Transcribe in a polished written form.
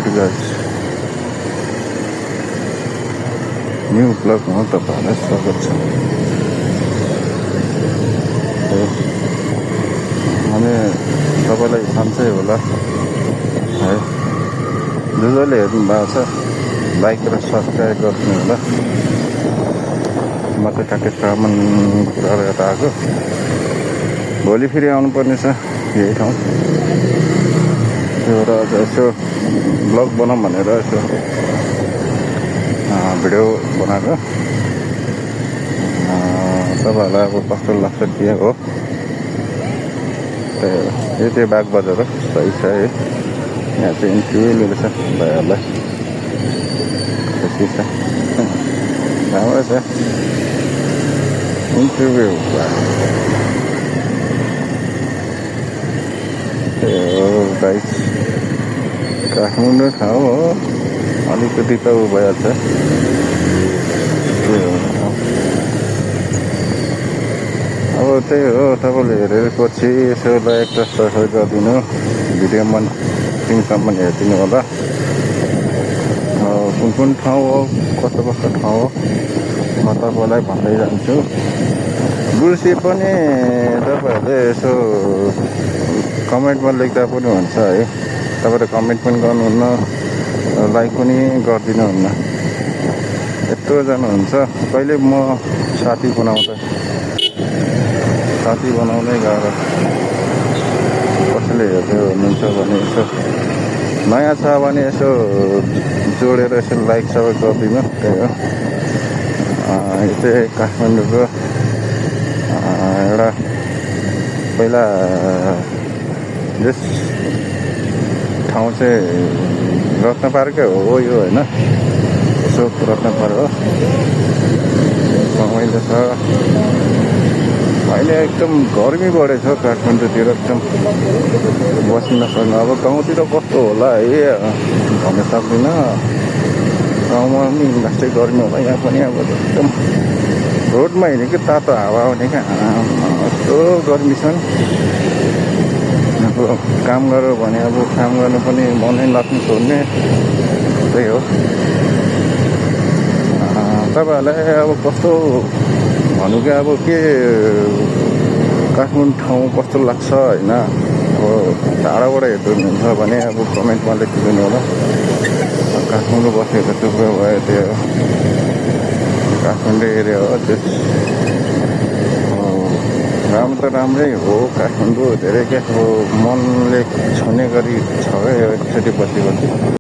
Good guys, new ब्लगमा तपाईँहरूलाई स्वागत छ। अनि तपाईँलाई सन्चै होला है, जसले हेर्नु भएको छ लाइक र सब्सक्राइब गर्नु होला। म चाहिँ ठ्याक्कै सामान कुरा गरेर आएको, भोलि फेरि आउनुपर्ने छ यही ठाउँ। त्यो भएर आज यसो ब्लग बनाऊँ भनेर यसो भिडियो बनाएको। तपाईँहरूलाई अब कस्तो लाग्छ के हो, त्यो बाग बजार सही छ है। यहाँ चाहिँ इन्टरभ्यू लिएको छ भाइहरूलाई, खुसी छ, राम्रो छ इन्टरभ्यू। गाइस काठमाडौँ ठाउँ हो, अलिकति त ऊ भइहाल्छ। अब त्यही हो, तपाईँले हेरेपछि यसो लाइक र सब्सक्राइब गरिदिनु, भिडियो मन सिङसम्म हेरिदिनु होला। कुन कुन ठाउँ हो, कस्तो कस्तो ठाउँ हो म तपाईँलाई भन्दै जान्छु। गुल्सी पनि तपाईँहरूले यसो कमेन्टमा लेख्दा पनि हुन्छ है। तपाईँले कमेन्ट पनि गर्नुहुन्न, लाइक पनि गरिदिनुहुन्न, यत्रो जानुहुन्छ। कहिले म साथी बनाउँदै गएर कसैले हेर्दै हुनुहुन्छ भने यसो नयाँ छ भने यसो जोडेर यसो लाइक सबै गरिदिनु। त्यही हो, यो चाहिँ काठमाडौँको एउटा पहिला यस ठाउँ चाहिँ रत्न पार्कै हो यो होइन, यसो रत्न पार्क हो। रमाइलो छ। अहिले एकदम गर्मी बढेछ काठमाडौँतिर, एकदम बस्न नसक्नु। अब गाउँतिर कस्तो होला है भन्न सक्दिनँ। गाउँमा पनि लास्टै गर्मी होला, यहाँ पनि अब एकदम रोडमा हिँडेको तातो हावा आउने क्या, यस्तो गर्मी छ। अब काम गऱ्यो भने अब काम गर्नु पनि मनै लाग्नु छोड्ने, त्यही हो। तपाईँहरूलाई अब कस्तो भन्नु क्या, अब के काठमाडौँ ठाउँ कस्तो लाग्छ होइन। अब टाढाबाट हेर्नुहुन्छ भने अब कमेन्टमा लेखिदिनु होला। काठमाडौँ बसेको थुप्रो भयो, त्यो काठमाडौँ एरिया हो। त्यो राम्रो त राम्रै हो काठमाडौँ, धेरै क्या अब मनले छुने गरी छ क्या एकचोटि बसेपछि।